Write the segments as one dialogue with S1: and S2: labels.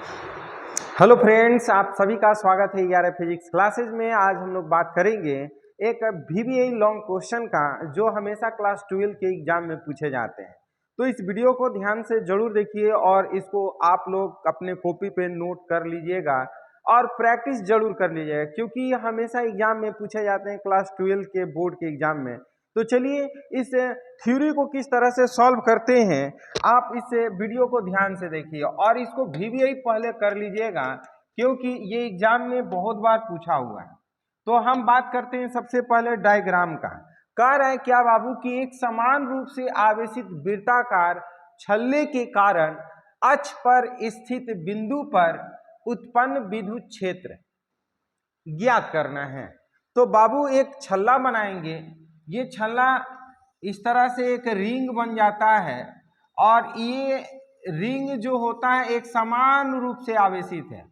S1: Hello friends, आप सभी का स्वागत है 11 फिजिक्स क्लासेज में। आज हम लोग बात करेंगे एक VBI लॉन्ग क्वेश्चन का जो हमेशा क्लास 12 के एग्जाम में पूछे जाते हैं। तो इस वीडियो को ध्यान से जरूर देखिए और इसको आप लोग अपने कॉपी पे नोट कर लीजिएगा और प्रैक्टिस जरूर कर लीजिएगा, क्योंकि ये हमेशा एग्जाम में पूछे जाते हैं क्लास 12 के बोर्ड के एग्जाम में। तो चलिए इस थ्योरी को किस तरह से सॉल्व करते हैं, आप इस वीडियो को ध्यान से देखिए और इसको VBI पहले कर लीजिएगा, क्योंकि ये एग्जाम में बहुत बार पूछा हुआ है। तो हम बात करते हैं सबसे पहले डायग्राम का। कह रहा है क्या बाबू कि एक समान रूप से आवेशित वृत्ताकार छल्ले के कारण अक्ष पर स्थित बिंदु पर उत्पन्न विद्युत क्षेत्र ज्ञात करना है। तो बाबू एक छल्ला बनाएंगे। ये छल्ला इस तरह से एक रिंग बन जाता है और ये रिंग जो होता है एक समान रूप से आवेशित है।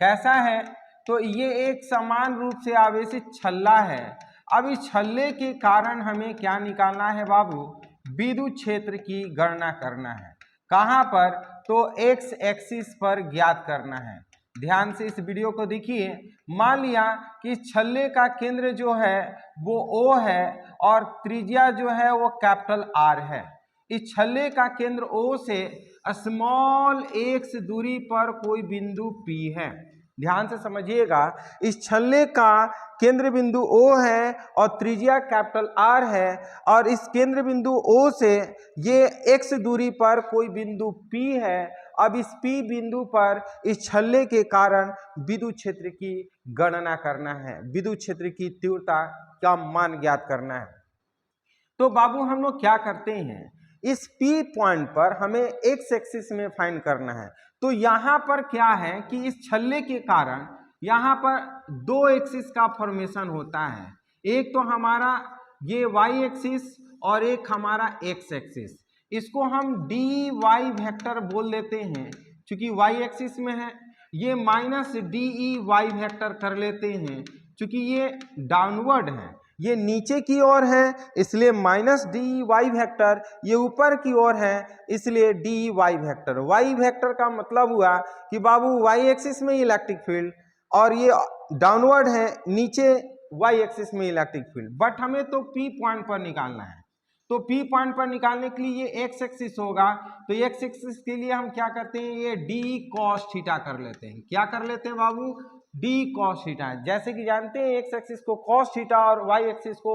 S1: कैसा है? तो ये एक समान रूप से आवेशित छल्ला है। अब इस छल्ले के कारण हमें क्या निकालना है बाबू? विद्युत क्षेत्र की गणना करना है। कहाँ पर? तो एक्स एक्सिस पर ज्ञात करना है। ध्यान से इस वीडियो को देखिए। मान लिया कि छल्ले का केंद्र जो है वो O है और त्रिज्या जो है वो कैपिटल R है। इस छल्ले का केंद्र O से स्मॉल x दूरी पर कोई बिंदु P है। ध्यान से समझिएगा, इस छल्ले का केंद्र बिंदु O है और त्रिज्या कैपिटल R है और इस केंद्र बिंदु O से ये x दूरी पर कोई बिंदु P है। अब इस P बिंदु पर इस छल्ले के कारण विद्युत क्षेत्र की गणना करना है, विद्युत क्षेत्र की तीव्रता का मान ज्ञात करना है। तो बाबू हम लोग क्या करते हैं, इस P पॉइंट पर हमें x एक्सिस में फाइंड करना है। तो यहाँ पर क्या है कि इस छल्ले के कारण यहाँ पर दो एक्सिस का फॉर्मेशन होता है। एक तो हमारा ये y एक्सिस और एक हमारा x एक्सिस। इसको हम dy वेक्टर बोल देते हैं, क्योंकि y एक्सिस में है। ये माइनस DE y वेक्टर कर लेते हैं, क्योंकि ये डाउनवर्ड है, ये नीचे की ओर है इसलिए माइनस DE y वेक्टर, ये ऊपर की ओर है इसलिए DE y vector. y vector का मतलब हुआ कि बाबू y एक्सिस में इलेक्ट्रिक फील्ड और ये डाउनवर्ड है, नीचे y एक्सिस में इलेक्ट्रिक फील्ड। बट हमें तो P पॉइंट पर निकालना है। तो P पॉइंट पर निकालने के लिए ये x एक्सिस होगा। तो x एक्सिस के लिए हम क्या करते हैं, ये d cos थीटा कर लेते हैं। क्या कर लेते हैं बाबू? d cos theta. जैसे कि जानते हैं x एक्सिस को cos थीटा और y एक्सिस को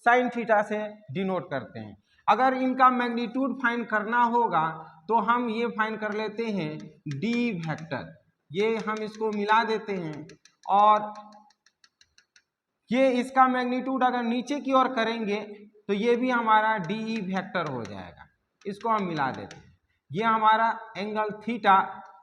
S1: sin थीटा से डिनोट करते हैं। अगर इनका मैग्नीट्यूड फाइंड करना होगा तो हम ये फाइंड कर लेते हैं d वेक्टर। ये हम इसको मिला देते हैं और ये इसका मैग्नीट्यूड अगर नीचे की ओर करेंगे तो ये भी हमारा DE वेक्टर हो जाएगा। इसको हम मिला देते हैं। ये हमारा एंगल थीटा,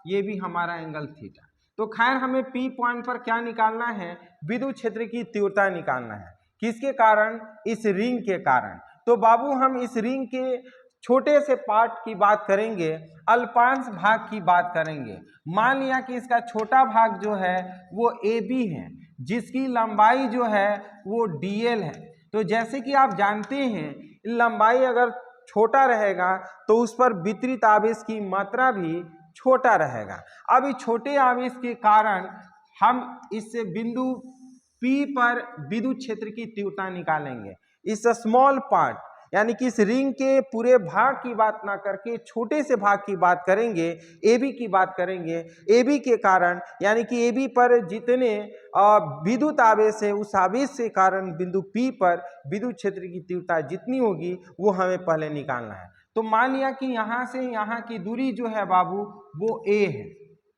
S1: ये भी हमारा एंगल थीटा। तो खैर हमें P पॉइंट पर क्या निकालना है? विद्युत क्षेत्र की तीव्रता निकालना है। किसके कारण? इस रिंग के कारण। तो बाबू हम इस रिंग के छोटे से पार्ट की बात करेंगे, अल्पांश भाग की बात करेंगे। मान लिया कि इसका छोटा भाग जो है वो AB है, जिसकी लंबाई जो है वो DL है। तो जैसे कि आप जानते हैं लंबाई अगर छोटा रहेगा तो उस पर वितरित आवेश की मात्रा भी छोटा रहेगा। अब इस छोटे आवेश के कारण हम इस बिंदु P पर विद्युत क्षेत्र की तीव्रता निकालेंगे। इस स्मॉल पार्ट यानी कि इस रिंग के पूरे भाग की बात ना करके छोटे से भाग की बात करेंगे, AB की बात करेंगे। AB के कारण यानी कि AB पर जितने विद्युत आवेश है उस आवेश के कारण बिंदु P पर विद्युत क्षेत्र की तीव्रता जितनी होगी वो हमें पहले निकालना है। तो मान लिया कि यहाँ से यहाँ की दूरी जो है बाबू वो A है।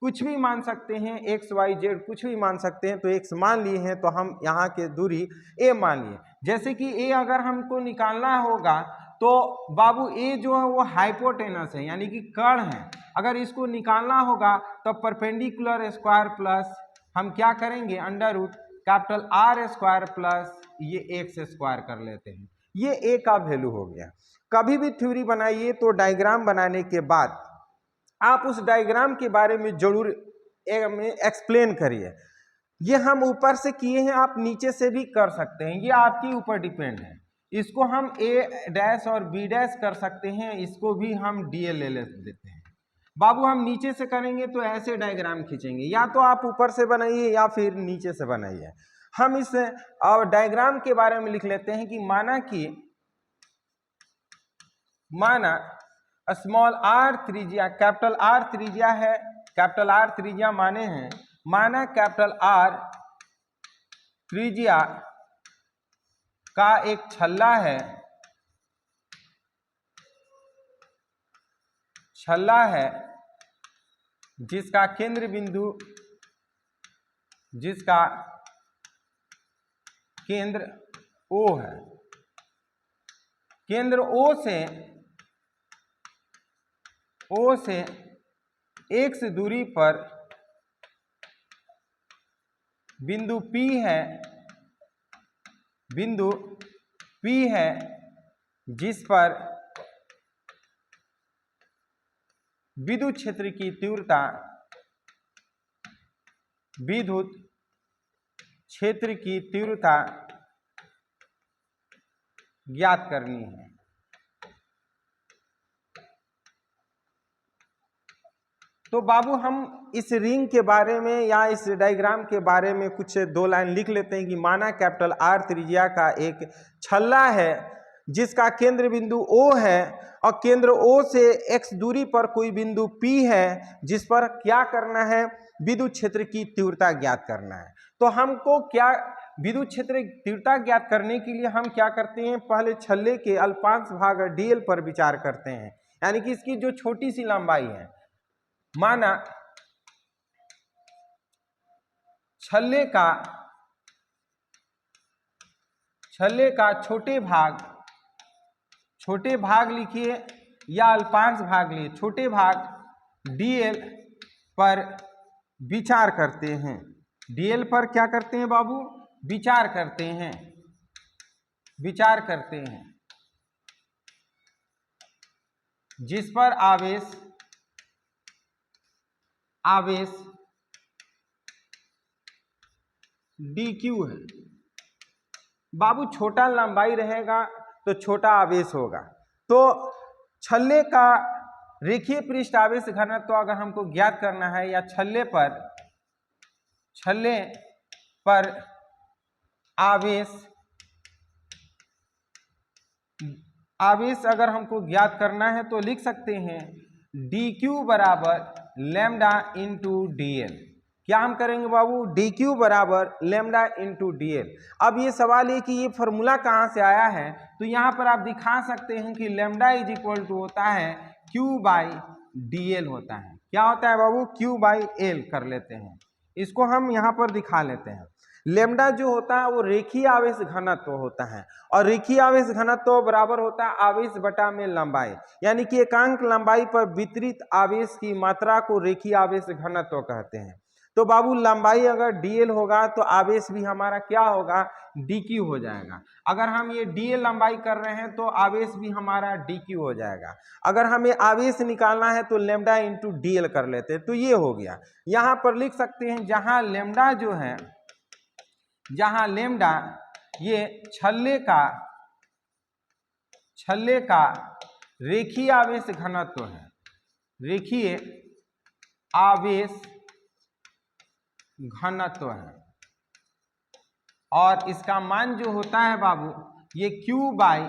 S1: कुछ भी मान सकते हैं, x y z कुछ भी मान सकते हैं। तो x मान लिए हैं तो हम यहाँ के दूरी a मान लिए। जैसे कि a अगर हमको निकालना होगा तो बाबू a जो है वो हाइपोटेनस है यानी कि कर्ण है। अगर इसको निकालना होगा तो परपेंडिकुलर स्क्वायर प्लस हम क्या करेंगे, under root capital R square plus ये x स्क्वायर कर लेते हैं। ये a का वैल्यू हो गया। कभी भी थ्योरी बनाइए तो डायग्राम बनाने के बाद आप उस डायग्राम के बारे में जरूर एक्सप्लेन करिए। ये हम ऊपर से किए हैं, आप नीचे से भी कर सकते हैं, ये आपके ऊपर डिपेंड है। इसको हम A डैश और B डैश कर सकते हैं, इसको भी हम DL ले देते हैं। बाबू हम नीचे से करेंगे तो ऐसे डायग्राम खींचेंगे, या तो आप ऊपर से बनाइए या फिर नीचे से बनाइए। हम इस डायग्राम के बारे में लिख लेते हैं कि माना स्मॉल आर त्रिज्या, कैपिटल आर त्रिज्या है, कैपिटल आर त्रिज्या माने हैं, माना कैपिटल आर त्रिज्या का एक छल्ला है जिसका केंद्र बिंदु, जिसका केंद्र O है। केंद्र O से x दूरी पर बिंदु P है, जिस पर विद्युत क्षेत्र की तीव्रता ज्ञात करनी है। तो बाबू हम इस रिंग के बारे में या इस डायग्राम के बारे में कुछ 2 लाइन लिख लेते हैं कि माना कैपिटल आर त्रिज्या का एक छल्ला है जिसका केंद्र बिंदु O है और केंद्र O से x दूरी पर कोई बिंदु P है जिस पर क्या करना है, विद्युत क्षेत्र की तीव्रता ज्ञात करना है। तो हमको क्या विद्युत क्षेत्र तीव्रता ज्ञात करने के लिए हम क्या करते हैं, पहले छल्ले के अल्पांश भाग dl पर विचार करते हैं, यानी कि इसकी जो छोटी सी लंबाई है। माना छल्ले का छोटे भाग लिखिए या अल्पांश भाग लिए, छोटे भाग dl पर विचार करते हैं। dl पर क्या करते हैं बाबू, विचार करते हैं, जिस पर आवेश dq है। बाबू छोटा लंबाई रहेगा तो छोटा आवेश होगा। तो छल्ले का रेखीय पृष्ठ आवेश घनत्व अगर हमको ज्ञात करना है, या छल्ले पर आवेश अगर हमको ज्ञात करना है तो लिख सकते हैं dq बराबर लैम्डा इंटू dl। क्या हम करेंगे बाबू, dq बराबर लैम्डा इंटू dl। अब ये सवाल है कि ये फॉर्मूला कहाँ से आया है, तो यहाँ पर आप दिखा सकते हैं कि लैम्डा इज इक्वल टू होता है q बाई dl होता है। क्या होता है बाबू, q बाई l कर लेते हैं, इसको हम यहाँ पर दिखा लेते हैं। लैम्डा जो होता है वो रेखीय आवेश घनत्व होता है, और रेखीय आवेश घनत्व बराबर होता है आवेश बटा में लंबाई, यानी कि एकांक लंबाई पर वितरित आवेश की मात्रा को रेखीय आवेश घनत्व कहते हैं। तो बाबू लंबाई अगर dl होगा तो आवेश भी हमारा क्या होगा, dq हो जाएगा। अगर हम ये dl लंबाई कर रहे हैं तो आवेश भी हमारा dq हो जाएगा। अगर हमें आवेश निकालना है तो लैम्डा इंटू dl कर लेते हैं। तो ये हो गया। यहाँ पर लिख सकते हैं जहाँ लैम्डा जो है, जहाँ लैम्डा ये छल्ले का रेखीय आवेश घनत्व है, रेखीय आवेश घनत्व है, और इसका मान जो होता है बाबू ये q by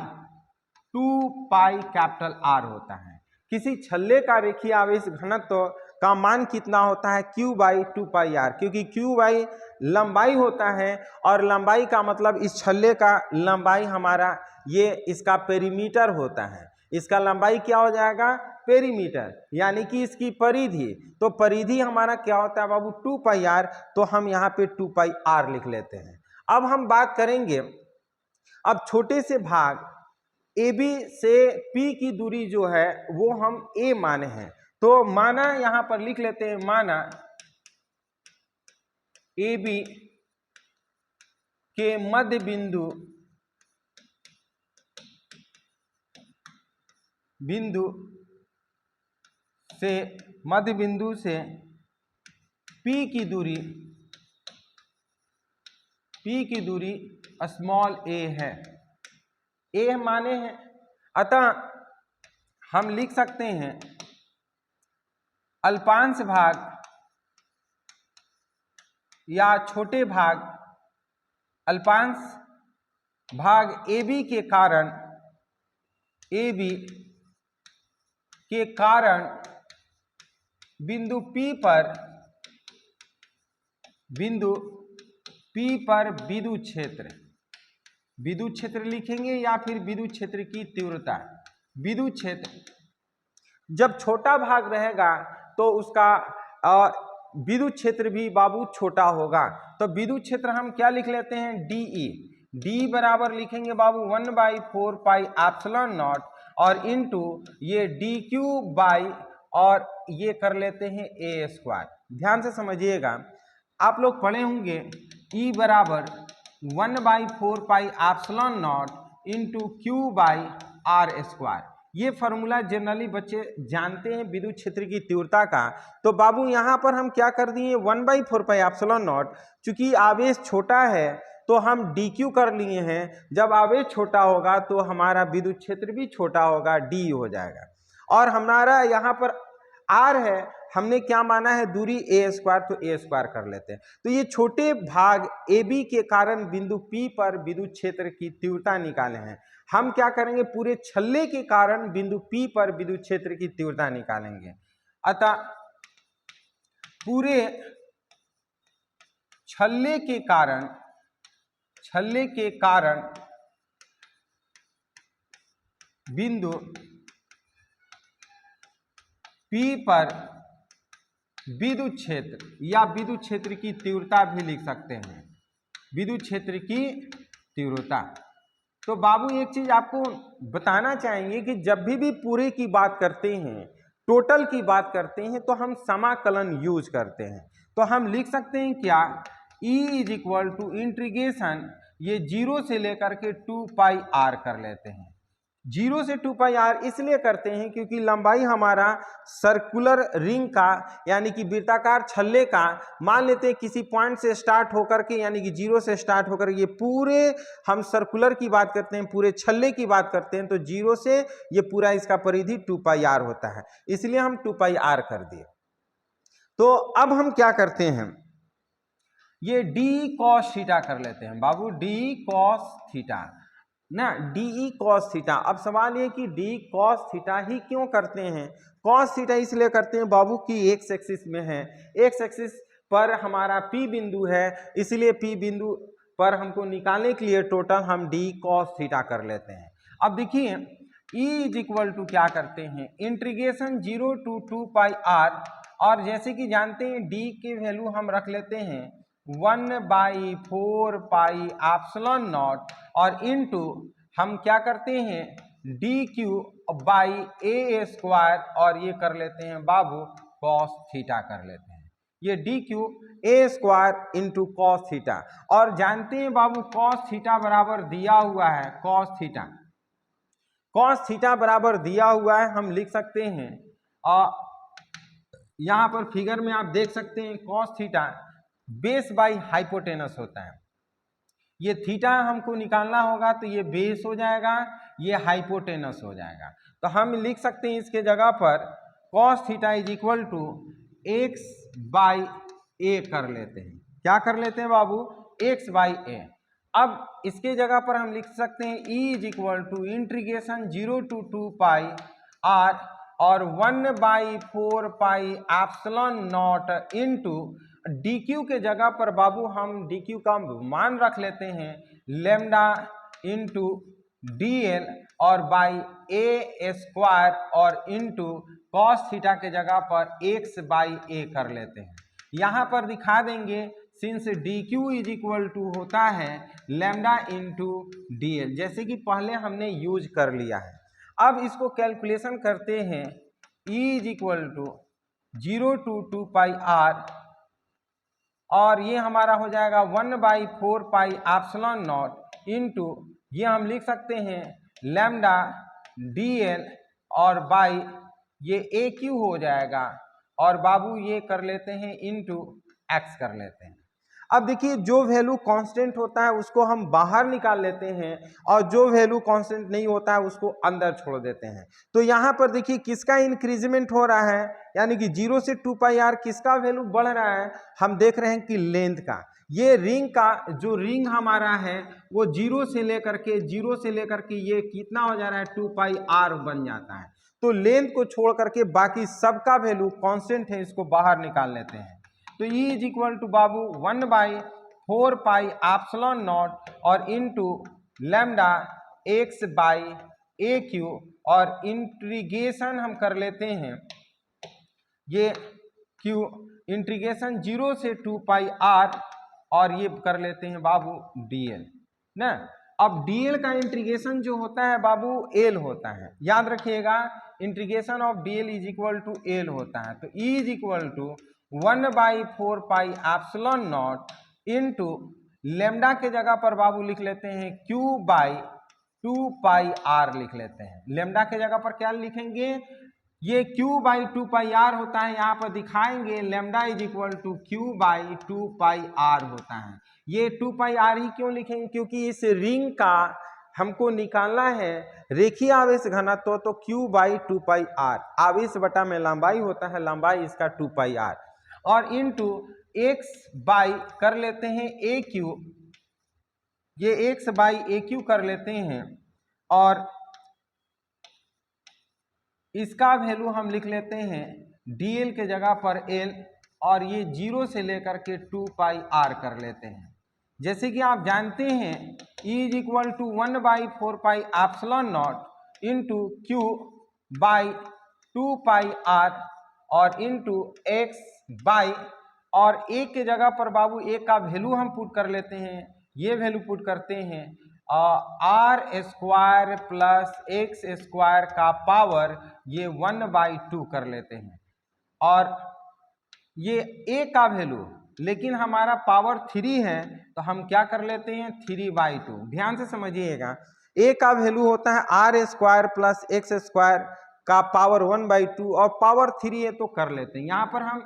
S1: 2 pi capital R होता है। किसी छल्ले का रेखीय आवेश घनत्व का मान कितना होता है, q बाई 2 पाई R, क्योंकि q बाई लंबाई होता है, और लंबाई का मतलब इस छल्ले का लंबाई हमारा ये इसका पेरीमीटर होता है। इसका लंबाई क्या हो जाएगा, पेरीमीटर, यानी कि इसकी परिधि। तो परिधि हमारा क्या होता है बाबू, 2 पाई R, तो हम यहाँ पे 2 पाई R लिख लेते हैं। अब हम बात करेंगे, अब छोटे से भाग AB से P की दूरी जो है वो हम A माने हैं, तो माना यहाँ पर लिख लेते हैं, माना AB के मध्य बिंदु से P की दूरी स्मॉल a है, a माने हैं। अतः हम लिख सकते हैं अल्पांश भाग या छोटे भाग अल्पांश भाग AB के कारण बिंदु P पर विद्युत क्षेत्र लिखेंगे या फिर विद्युत क्षेत्र की तीव्रता। विद्युत क्षेत्र जब छोटा भाग रहेगा तो उसका विद्युत क्षेत्र भी बाबू छोटा होगा। तो विद्युत क्षेत्र हम क्या लिख लेते हैं, डी बराबर लिखेंगे बाबू 1/4 पाई एप्सिलॉन नॉट और इनटू ये डी क्यू बाई और ये कर लेते हैं ए स्क्वायर। ध्यान से समझिएगा, आप लोग पढ़े होंगे E बराबर 1/4 pi epsilon not into q by r square. ये फॉर्मूला जनरली बच्चे जानते हैं विद्युत क्षेत्र की तीव्रता का। तो बाबू यहाँ पर हम क्या कर दिए, 1/4 पाई एप्सिलॉन नॉट, चूंकि आवेश छोटा है तो हम डी क्यू कर लिए हैं। जब आवेश छोटा होगा तो हमारा विद्युत क्षेत्र भी छोटा होगा, डी हो जाएगा। और हमारा यहाँ पर आर है, हमने क्या माना है, दूरी ए स्क्वायर, तो ए स्क्वायर कर लेते हैं। तो ये छोटे भाग ए बी के कारण बिंदु पी पर विद्युत क्षेत्र की तीव्रता निकाले हैं। हम क्या करेंगे, पूरे छल्ले के कारण बिंदु पी पर विद्युत क्षेत्र की तीव्रता निकालेंगे। अतः पूरे छल्ले के कारण बिंदु P पर विद्युत क्षेत्र या विद्युत क्षेत्र की तीव्रता भी लिख सकते हैं, विद्युत क्षेत्र की तीव्रता। तो बाबू एक चीज आपको बताना चाहेंगे कि जब भी पूरे की बात करते हैं, टोटल की बात करते हैं, तो हम समाकलन यूज करते हैं। तो हम लिख सकते हैं क्या, E is equal to integration, ये 0 से लेकर के 2 पाई आर कर लेते हैं। 0 से 2 पाई आर इसलिए करते हैं क्योंकि लंबाई हमारा सर्कुलर रिंग का यानी कि वृत्ताकार छल्ले का, मान लेते हैं किसी पॉइंट से स्टार्ट होकर के यानी कि 0 से स्टार्ट होकर ये पूरे, हम सर्कुलर की बात करते हैं, पूरे छल्ले की बात करते हैं, तो 0 से ये पूरा इसका परिधि 2 पाई आर होता है, इसलिए हम 2 पाई आर कर दिए। तो अब हम क्या करते हैं, ये डी कॉस थीटा कर लेते हैं बाबू, डी कॉस थीटा ना, डी कॉस थीटा। अब सवाल ये कि डी कॉस थीटा ही क्यों करते हैं, कॉस थीटा इसलिए करते हैं बाबू कि एक्स एक्सिस में है, एक्स एक्सिस पर हमारा पी बिंदु है, इसलिए पी बिंदु पर हमको निकालने के लिए टोटल हम डी कॉस थीटा कर लेते हैं। अब देखिए E इज इक्वल टू क्या करते हैं, इंटीग्रेशन 0 to 2 पाई आर, और जैसे कि जानते हैं डी के वैल्यू हम रख लेते हैं 1/4 पाई एप्सिलॉन नॉट और इनटू हम क्या करते हैं D Q by A square, और ये कर लेते हैं बाबू कॉस थीटा कर लेते हैं, ये D Q A square into cos theta. और जानते हैं बाबू कॉस थीटा बराबर दिया हुआ है, कॉस थीटा बराबर दिया हुआ है, हम लिख सकते हैं, यहाँ पर फिगर में आप देख सकते हैं cos theta base by hypotenuse होता है। ये थीटा हमको निकालना होगा तो ये बेस हो जाएगा, ये हाइपोटेनस हो जाएगा। तो हम लिख सकते हैं इसके जगह पर cos theta is equal to x by a कर लेते हैं। क्या कर लेते हैं बाबू, एक्स बाई ए। अब इसके जगह पर हम लिख सकते हैं E is equal to integration 0 to 2 pi r और 1/4 pi epsilon not into d q के जगह पर बाबू हम डी क्यू का मान रख लेते हैं लेमडा इंटू डी एल और बाई ए स्क्वायर और इंटू कॉस थीटा के जगह पर एक्स बाई ए कर लेते हैं। यहाँ पर दिखा देंगे since d q is equal to होता है लेमडा इंटू डी एल, जैसे कि पहले हमने यूज कर लिया है। अब इसको कैलकुलेशन करते हैं, E is equal to 0 to 2 pi r और ये हमारा हो जाएगा 1/4 पाई एप्सिलॉन नॉट इंटू ये हम लिख सकते हैं लैम्डा डी एल और बाई ये ए क्यू हो जाएगा और बाबू ये कर लेते हैं इंटू एक्स कर लेते हैं। अब देखिए जो वैल्यू कांस्टेंट होता है उसको हम बाहर निकाल लेते हैं और जो वैल्यू कांस्टेंट नहीं होता है उसको अंदर छोड़ देते हैं। तो यहाँ पर देखिए किसका इंक्रीजमेंट हो रहा है, यानी कि 0 से 2 पाई आर किसका वैल्यू बढ़ रहा है, हम देख रहे हैं कि लेंथ का। ये रिंग का जो रिंग हमारा है वो 0 से लेकर के ये कितना हो जा रहा है 2 पाई आर बन जाता है। तो लेंथ को छोड़ करके बाकी सबका वैल्यू कांस्टेंट है, इसको बाहर निकाल लेते हैं। तो E इज इक्वल टू बाबू 1/4 पाई एप्सिलॉन नॉट और into lambda x by a q, और इंटीग्रेशन हम कर लेते हैं ये क्यू इंटीग्रेशन 0 से 2 पाई आर, और ये कर लेते हैं बाबू dl ना। अब dl का इंटीग्रेशन जो होता है बाबू l होता है, याद रखिएगा integration of dl is equal to l होता है। तो E is equal to 1/4 pi epsilon not into lambda के जगह पर बाबू लिख लेते हैं q बाई 2 पाई आर लिख लेते हैं। लेमडा के जगह पर क्या लिखेंगे, ये q बाई 2 पाई आर होता है, यहाँ पर दिखाएंगे lambda is equal to q by 2 pi r होता है। ये 2 पाई आर ही क्यों लिखेंगे, क्योंकि इस रिंग का हमको निकालना है रेखीय आवेश घनत्व, तो q बाई 2 पाई आर आवेश बटा में लंबाई होता है, लंबाई इसका 2 पाई आर, और इंटू x बाई कर लेते हैं ए क्यू, ये x बाई ए क्यू कर लेते हैं, और इसका वैल्यू हम लिख लेते हैं dl के जगह पर l, और ये 0 से लेकर के 2 पाई आर कर लेते हैं। जैसे कि आप जानते हैं E is equal to 1/4 pi epsilon not into q by 2 pi r और इंटू एक्स बाई, और a के जगह पर बाबू a का वैल्यू हम पुट कर लेते हैं, ये वैल्यू पुट करते हैं r square plus x square का पावर ये 1/2 कर लेते हैं, और ये a का वैल्यू, लेकिन हमारा पावर 3 है तो हम क्या कर लेते हैं 3/2। ध्यान से समझिएगा, a का वैल्यू होता है r square plus x square का पावर 1/2 और पावर 3 है तो कर लेते हैं। यहाँ पर हम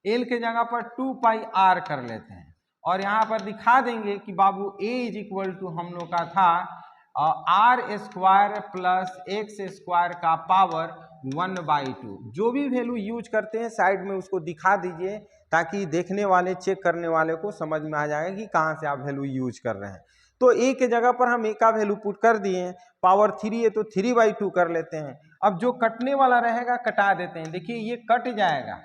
S1: l के जगह पर 2 पाई आर कर लेते हैं, और यहाँ पर दिखा देंगे कि बाबू a इज इक्वल टू हम लोग का था r square plus x square का पावर 1/2। जो भी वैल्यू यूज करते हैं साइड में उसको दिखा दीजिए, ताकि देखने वाले चेक करने वाले को समझ में आ जाएगा कि कहाँ से आप वैल्यू यूज कर रहे हैं। तो a के जगह पर हम a का वैल्यू पुट कर दिए, पावर 3 है तो 3/2 कर लेते हैं। अब जो कटने वाला रहेगा कटा देते हैं, देखिए ये कट जाएगा,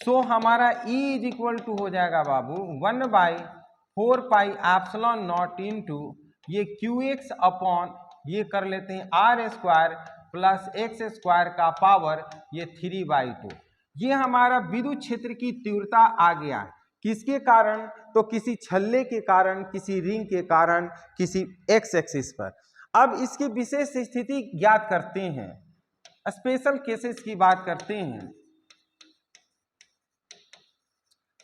S1: सो हमारा E इज इक्वल टू हो जाएगा बाबू 1/4 पाई एप्सिलॉन नॉट इंटू ये QX अपॉन ये कर लेते हैं r square plus x square का पावर ये 3/2। ये हमारा विद्युत क्षेत्र की तीव्रता आ गया, किसके कारण, तो किसी छल्ले के कारण, किसी रिंग के कारण, किसी एक्स एक्सिस पर। अब इसकी विशेष स्थिति ज्ञात करते हैं, स्पेशल केसेस की बात करते हैं।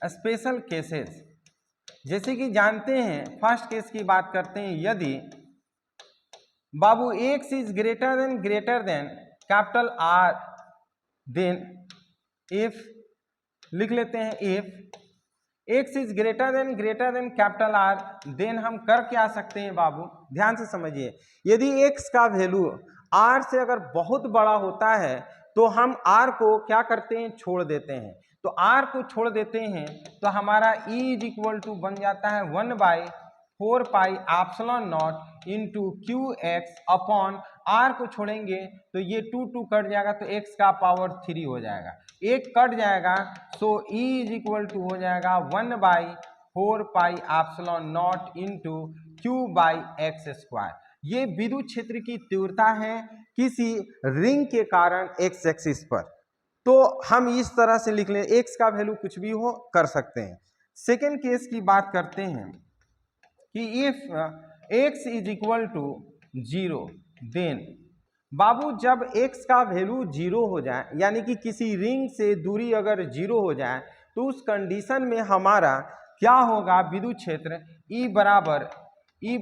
S1: स्पेशल केसेस जैसे कि जानते हैं, फर्स्ट केस की बात करते हैं, यदि बाबू x is greater than capital R, then if लिख लेते हैं if x is greater than capital R, then हम कर क्या सकते हैं बाबू, ध्यान से समझिए, यदि x का वैल्यू R से अगर बहुत बड़ा होता है तो हम R को क्या करते हैं, छोड़ देते हैं। तो R को छोड़ देते हैं तो हमारा E इज इक्वल टू बन जाता है 1/4 pi epsilon not into QX upon R को छोड़ेंगे तो ये 2 कट जाएगा तो x का पावर 3 हो जाएगा, एक कट जाएगा, सो E इज इक्वल टू हो जाएगा 1/4 pi epsilon not into Q/x square. ये विद्युत क्षेत्र की तीव्रता है किसी रिंग के कारण एक्स एक्सिस पर। तो हम इस तरह से लिख लें, एक्स का वैल्यू कुछ भी हो कर सकते हैं। सेकेंड केस की बात करते हैं कि if x is equal to 0, then बाबू जब x का वैल्यू 0 हो जाए, यानी कि किसी रिंग से दूरी अगर 0 हो जाए, तो उस कंडीशन में हमारा क्या होगा, विद्युत क्षेत्र E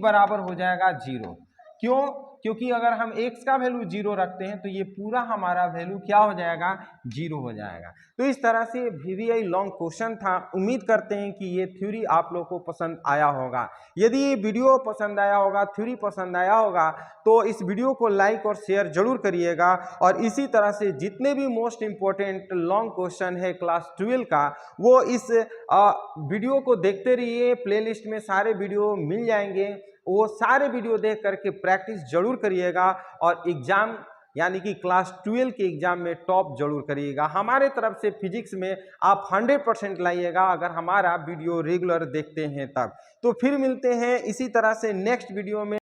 S1: बराबर हो जाएगा 0। क्यों, क्योंकि अगर हम x का वैल्यू 0 रखते हैं तो ये पूरा हमारा वैल्यू क्या हो जाएगा, 0 हो जाएगा। तो इस तरह से VVI लॉन्ग क्वेश्चन था। उम्मीद करते हैं कि ये थ्योरी आप लोग को पसंद आया होगा। यदि ये वीडियो पसंद आया होगा, थ्योरी पसंद आया होगा, तो इस वीडियो को लाइक और शेयर जरूर करिएगा। और इसी तरह से जितने भी मोस्ट इंपॉर्टेंट लॉन्ग क्वेश्चन है क्लास 12 का, वो इस वीडियो को देखते रहिए। प्लेलिस्ट में सारे वीडियो मिल जाएंगे, वो सारे वीडियो देख करके प्रैक्टिस जरूर करिएगा और एग्जाम यानी कि क्लास 12 के एग्जाम में टॉप जरूर करिएगा। हमारे तरफ से फिजिक्स में आप 100% लाइएगा अगर हमारा वीडियो रेगुलर देखते हैं तब। तो फिर मिलते हैं इसी तरह से नेक्स्ट वीडियो में।